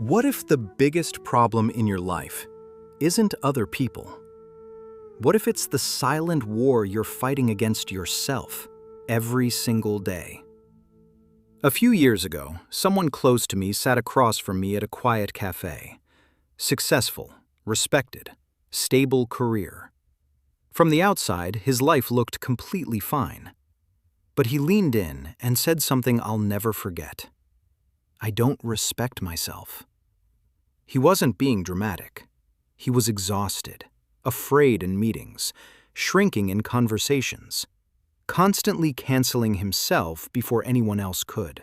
What if the biggest problem in your life isn't other people? What if it's the silent war you're fighting against yourself every single day? A few years ago, someone close to me sat across from me at a quiet cafe. Successful, respected, stable career. From the outside, his life looked completely fine. But he leaned in and said something I'll never forget. I don't respect myself. He wasn't being dramatic. He was exhausted, afraid in meetings, shrinking in conversations, constantly canceling himself before anyone else could.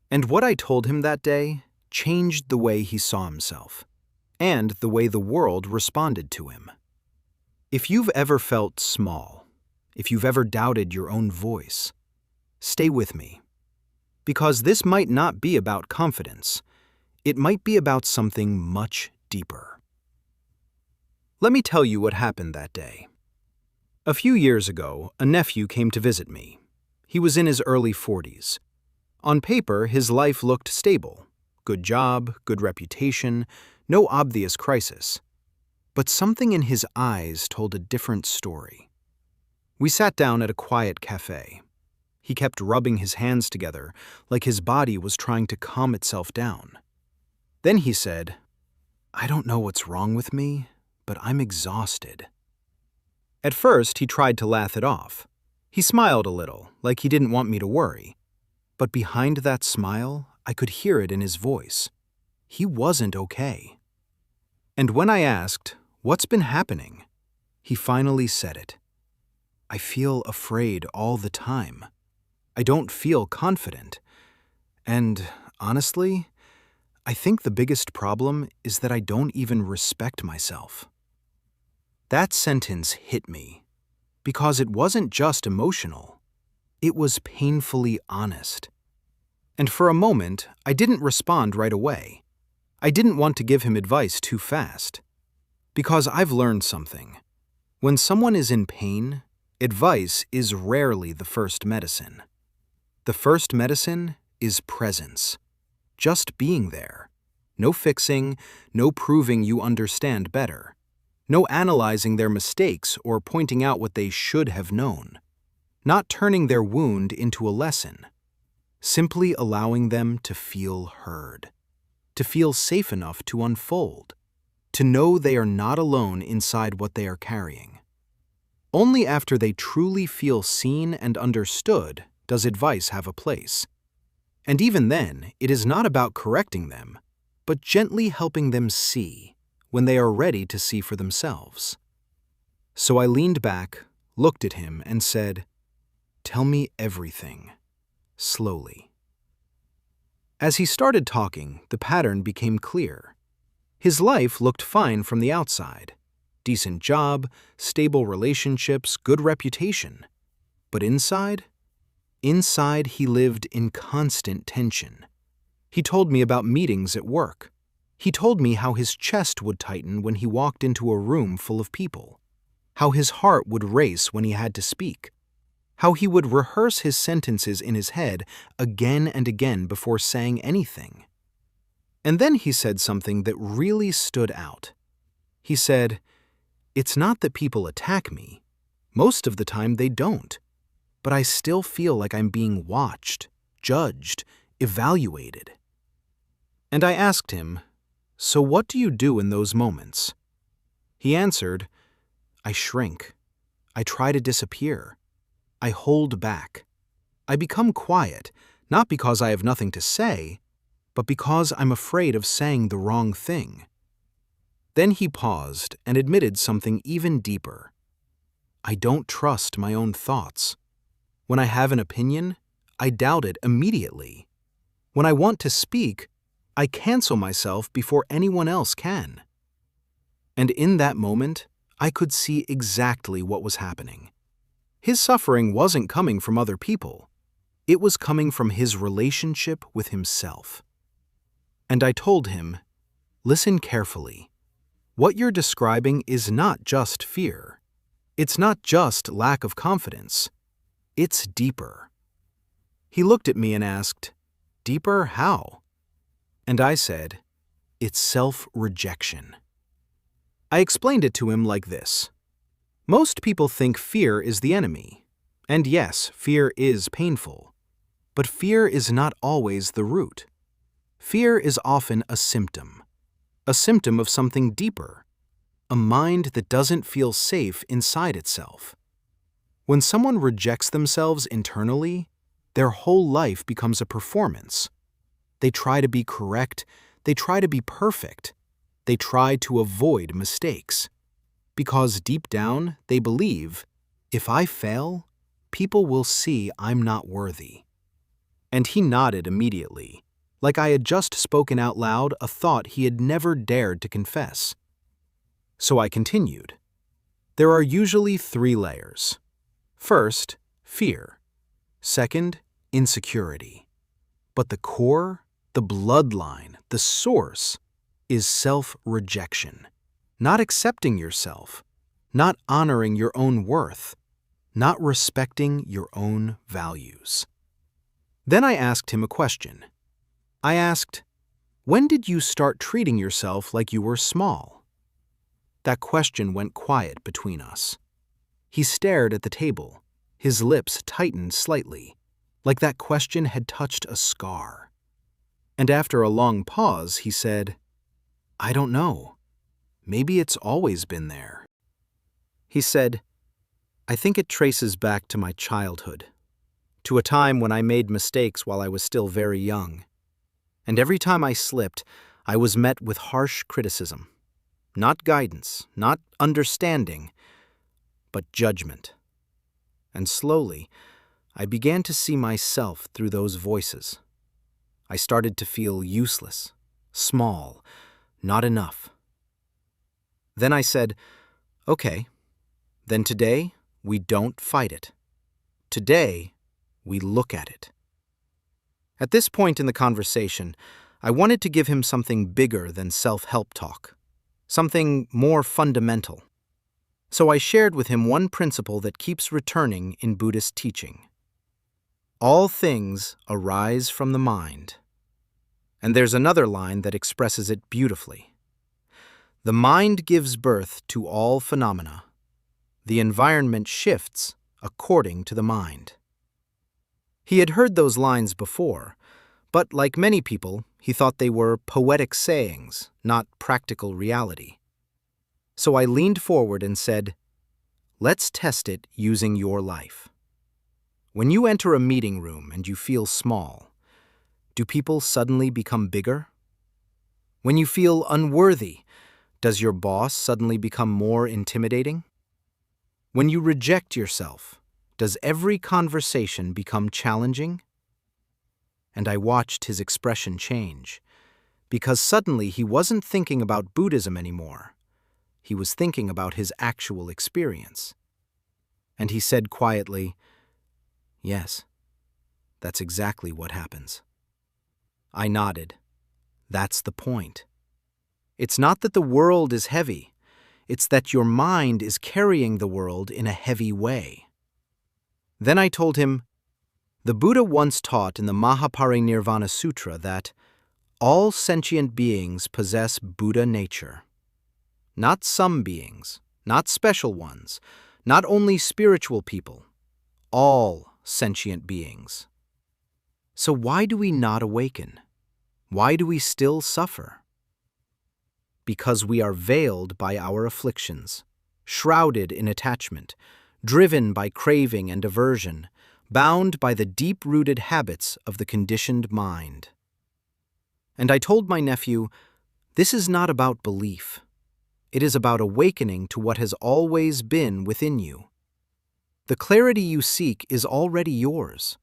And what I told him that day changed the way he saw himself, and the way the world responded to him. If you've ever felt small, if you've ever doubted your own voice, stay with me. Because this might not be about confidence. It might be about something much deeper. Let me tell you what happened that day. A few years ago, a nephew came to visit me. He was in his early 40s. On paper, his life looked stable. Good job, good reputation, no obvious crisis. But something in his eyes told a different story. We sat down at a quiet cafe. He kept rubbing his hands together like his body was trying to calm itself down. Then he said, "I don't know what's wrong with me, but I'm exhausted." At first, he tried to laugh it off. He smiled a little, like he didn't want me to worry. But behind that smile, I could hear it in his voice. He wasn't okay. And when I asked, "What's been happening?" he finally said it. "I feel afraid all the time. I don't feel confident. And honestly, I think the biggest problem is that I don't even respect myself." That sentence hit me, because it wasn't just emotional. It was painfully honest. And for a moment, I didn't respond right away. I didn't want to give him advice too fast. Because I've learned something. When someone is in pain, advice is rarely the first medicine. The first medicine is presence. Just being there. No fixing, no proving you understand better. No analyzing their mistakes or pointing out what they should have known. Not turning their wound into a lesson. Simply allowing them to feel heard. To feel safe enough to unfold. To know they are not alone inside what they are carrying. Only after they truly feel seen and understood does advice have a place. And even then, it is not about correcting them, but gently helping them see when they are ready to see for themselves. So I leaned back, looked at him, and said, "Tell me everything," slowly. As he started talking, the pattern became clear. His life looked fine from the outside. Decent job, stable relationships, good reputation. But inside he lived in constant tension. He told me about meetings at work. He told me how his chest would tighten when he walked into a room full of people. How his heart would race when he had to speak. How he would rehearse his sentences in his head again and again before saying anything. And then he said something that really stood out. He said, "It's not that people attack me. Most of the time they don't. But I still feel like I'm being watched, judged, evaluated." And I asked him, "So what do you do in those moments?" He answered, "I shrink. I try to disappear. I hold back. I become quiet, not because I have nothing to say, but because I'm afraid of saying the wrong thing." Then he paused and admitted something even deeper. "I don't trust my own thoughts. When I have an opinion, I doubt it immediately. When I want to speak, I cancel myself before anyone else can." And in that moment, I could see exactly what was happening. His suffering wasn't coming from other people. It was coming from his relationship with himself. And I told him, "Listen carefully. What you're describing is not just fear. It's not just lack of confidence. It's deeper." He looked at me and asked, "Deeper how?" And I said, It's self-rejection. I explained it to him like this. Most people think fear is the enemy. And yes, fear is painful. But fear is not always the root. Fear is often a symptom of something deeper, a mind that doesn't feel safe inside itself. When someone rejects themselves internally, their whole life becomes a performance. They try to be correct, they try to be perfect, they try to avoid mistakes. Because deep down, they believe, if I fail, people will see I'm not worthy. And he nodded immediately, like I had just spoken out loud a thought he had never dared to confess. So I continued. There are usually 3 layers. First, fear. Second, insecurity. But the core, the bloodline, the source, is self-rejection. Not accepting yourself, not honoring your own worth, not respecting your own values. Then I asked him a question. I asked, when did you start treating yourself like you were small? That question went quiet between us. He stared at the table, his lips tightened slightly, like that question had touched a scar. And after a long pause, he said, I don't know. Maybe it's always been there. He said, I think it traces back to my childhood, to a time when I made mistakes while I was still very young. And every time I slipped, I was met with harsh criticism. Not guidance, not understanding, but judgment. And slowly, I began to see myself through those voices. I started to feel useless, small, not enough. Then I said, okay, then today we don't fight it. Today, we look at it. At this point in the conversation, I wanted to give him something bigger than self-help talk, something more fundamental. So I shared with him one principle that keeps returning in Buddhist teaching. All things arise from the mind. And there's another line that expresses it beautifully. The mind gives birth to all phenomena. The environment shifts according to the mind. He had heard those lines before, but like many people, he thought they were poetic sayings, not practical reality. So I leaned forward and said, let's test it using your life. When you enter a meeting room and you feel small, do people suddenly become bigger? When you feel unworthy, does your boss suddenly become more intimidating? When you reject yourself, does every conversation become challenging? And I watched his expression change, because suddenly he wasn't thinking about Buddhism anymore. He was thinking about his actual experience. And he said quietly, yes, that's exactly what happens. I nodded. That's the point. It's not that the world is heavy. It's that your mind is carrying the world in a heavy way. Then I told him, the Buddha once taught in the Mahaparinirvana Sutra that all sentient beings possess Buddha nature. Not some beings, not special ones, not only spiritual people, all sentient beings. So why do we not awaken? Why do we still suffer? Because we are veiled by our afflictions, shrouded in attachment, driven by craving and aversion, bound by the deep-rooted habits of the conditioned mind. And I told my nephew, this is not about belief. It is about awakening to what has always been within you. The clarity you seek is already yours.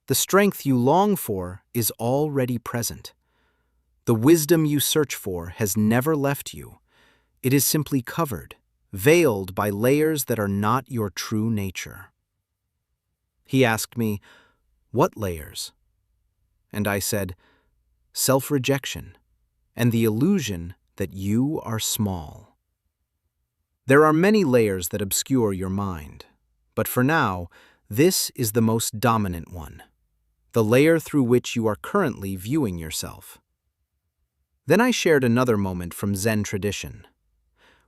The strength you long for is already present. The wisdom you search for has never left you. It is simply covered, veiled by layers that are not your true nature. He asked me, what layers? And I said, self-rejection and the illusion that you are small. There are many layers that obscure your mind, but for now, this is the most dominant one, the layer through which you are currently viewing yourself. Then I shared another moment from Zen tradition.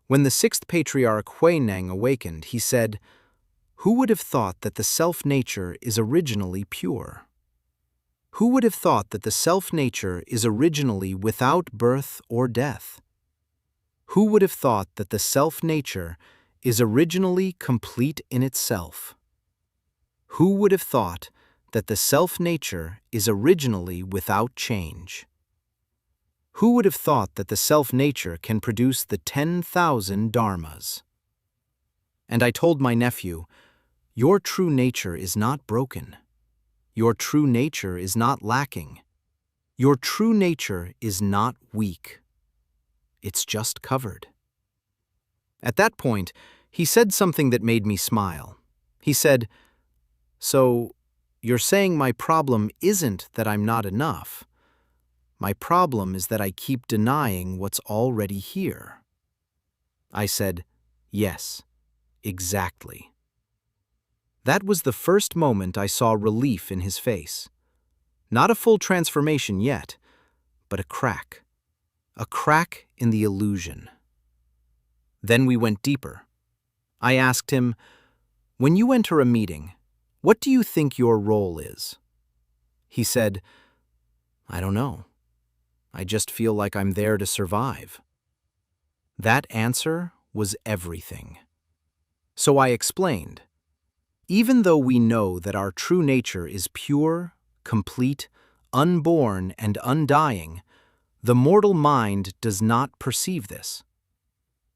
When the sixth patriarch Huineng awakened, he said, "Who would have thought that the self-nature is originally pure? Who would have thought that the self-nature is originally without birth or death? Who would have thought that the self-nature is originally complete in itself? Who would have thought that the self-nature is originally without change? Who would have thought that the self-nature can produce the 10,000 dharmas?" And I told my nephew, "Your true nature is not broken. Your true nature is not lacking. Your true nature is not weak. It's just covered." At that point, he said something that made me smile. He said, "So, you're saying my problem isn't that I'm not enough. My problem is that I keep denying what's already here." I said, "Yes, exactly." That was the first moment I saw relief in his face. Not a full transformation yet, but a crack in the illusion. Then we went deeper. I asked him, "When you enter a meeting, what do you think your role is?" He said, "I don't know. I just feel like I'm there to survive." That answer was everything. So I explained, even though we know that our true nature is pure, complete, unborn, and undying, the mortal mind does not perceive this.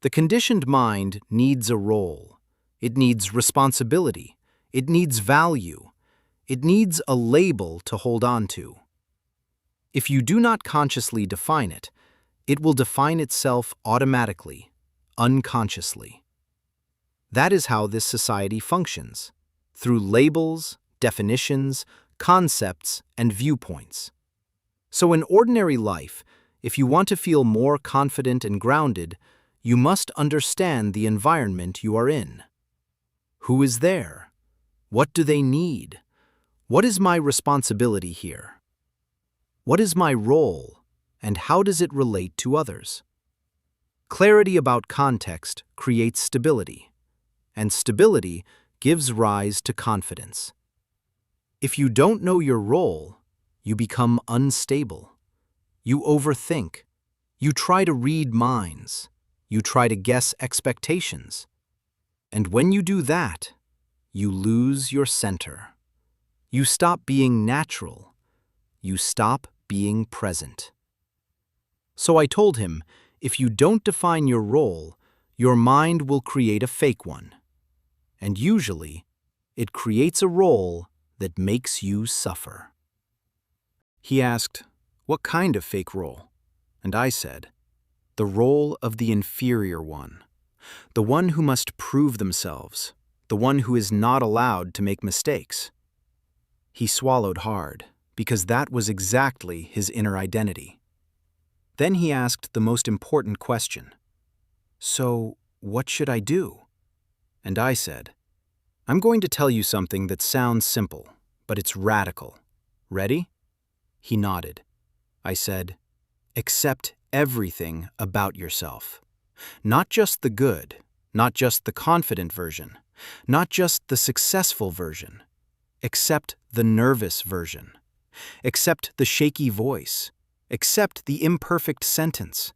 The conditioned mind needs a role. It needs responsibility. It needs value. It needs a label to hold on to. If you do not consciously define it, it will define itself automatically, unconsciously. That is how this society functions, through labels, definitions, concepts, and viewpoints. So in ordinary life, if you want to feel more confident and grounded, you must understand the environment you are in. Who is there? What do they need? What is my responsibility here? What is my role, and how does it relate to others? Clarity about context creates stability, and stability gives rise to confidence. If you don't know your role, you become unstable. You overthink. You try to read minds. You try to guess expectations. And when you do that, you lose your center. You stop being natural. You stop being present. So I told him, if you don't define your role, your mind will create a fake one. And usually, it creates a role that makes you suffer. He asked, "What kind of fake role?" And I said, "The role of the inferior one, the one who must prove themselves, the one who is not allowed to make mistakes." He swallowed hard, because that was exactly his inner identity. Then he asked the most important question. "So, what should I do?" And I said, "I'm going to tell you something that sounds simple, but it's radical. Ready?" He nodded. I said, "Accept everything about yourself. Not just the good, not just the confident version, not just the successful version. Accept the nervous version. Accept the shaky voice. Accept the imperfect sentence.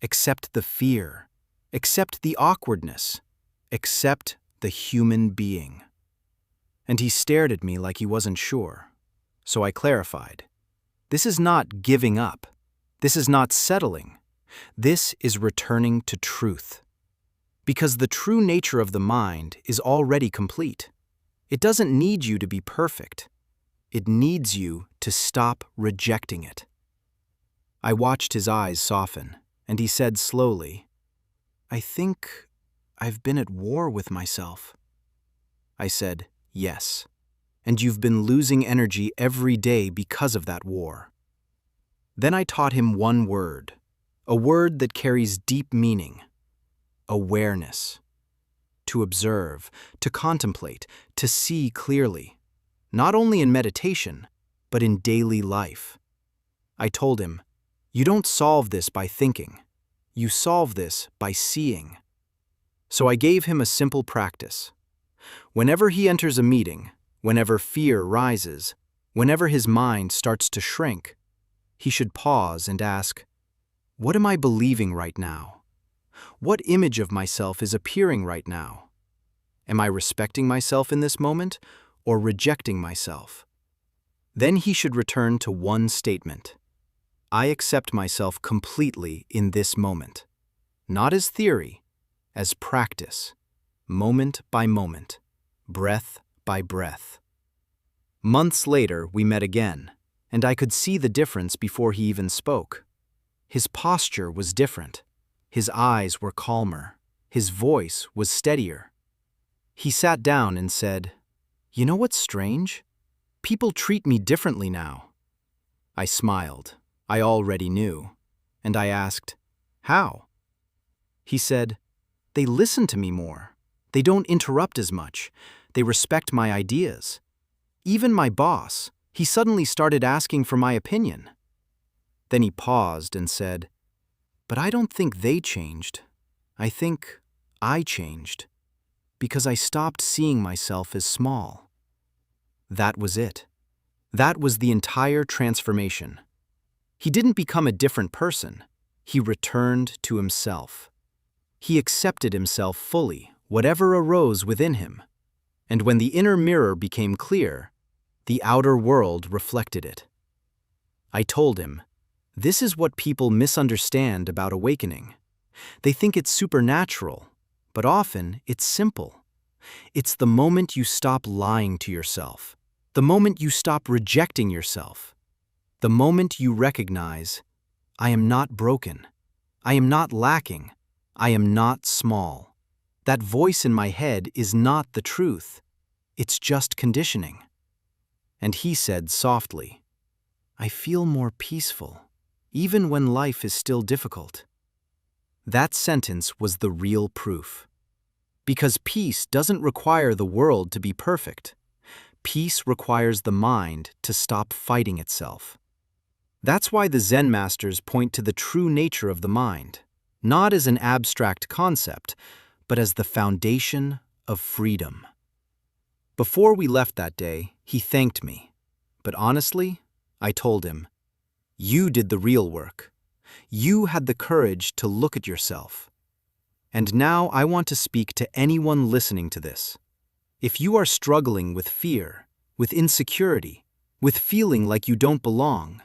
Accept the fear. Accept the awkwardness. Accept the human being." And he stared at me like he wasn't sure. So I clarified. This is not giving up. This is not settling. This is returning to truth. Because the true nature of the mind is already complete. It doesn't need you to be perfect. It needs you to stop rejecting it. I watched his eyes soften, and he said slowly, "I think I've been at war with myself." I said, "Yes, and you've been losing energy every day because of that war." Then I taught him one word, a word that carries deep meaning: awareness. To observe, to contemplate, to see clearly, not only in meditation, but in daily life. I told him, You don't solve this by thinking. You solve this by seeing. So I gave him a simple practice. Whenever he enters a meeting, whenever fear rises, whenever his mind starts to shrink, he should pause and ask, what am I believing right now? What image of myself is appearing right now? Am I respecting myself in this moment or rejecting myself? Then he should return to one statement. I accept myself completely in this moment. Not as theory, as practice, moment by moment, breath by breath. Months later, we met again, and I could see the difference before he even spoke. His posture was different. His eyes were calmer. His voice was steadier. He sat down and said, "You know what's strange? People treat me differently now." I smiled. I already knew. And I asked, "How?" He said, "They listen to me more. They don't interrupt as much. They respect my ideas. Even my boss, he suddenly started asking for my opinion." Then he paused and said, "But I don't think they changed. I think I changed, because I stopped seeing myself as small." That was it. That was the entire transformation. He didn't become a different person. He returned to himself. He accepted himself fully, whatever arose within him. And when the inner mirror became clear, the outer world reflected it. I told him, this is what people misunderstand about awakening. They think it's supernatural, but often it's simple. It's the moment you stop lying to yourself, the moment you stop rejecting yourself, the moment you recognize, I am not broken, I am not lacking, I am not small. That voice in my head is not the truth. It's just conditioning. And he said softly, I feel more peaceful, even when life is still difficult. That sentence was the real proof. Because peace doesn't require the world to be perfect. Peace requires the mind to stop fighting itself. That's why the Zen masters point to the true nature of the mind, not as an abstract concept, but as the foundation of freedom. Before we left that day, he thanked me. But honestly, I told him, you did the real work. You had the courage to look at yourself. And now I want to speak to anyone listening to this. If you are struggling with fear, with insecurity, with feeling like you don't belong,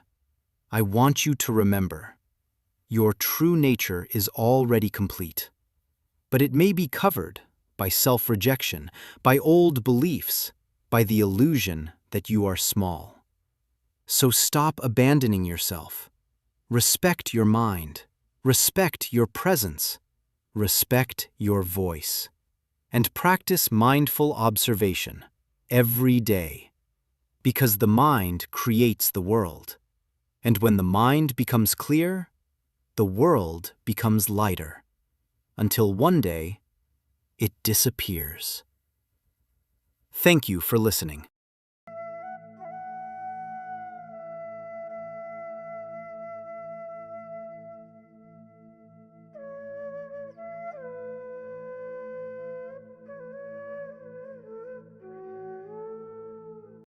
I want you to remember, your true nature is already complete. But it may be covered by self-rejection, by old beliefs, by the illusion that you are small. So stop abandoning yourself. Respect your mind. Respect your presence. Respect your voice. And practice mindful observation every day. Because the mind creates the world. And when the mind becomes clear, the world becomes lighter. Until one day, it disappears. Thank you for listening.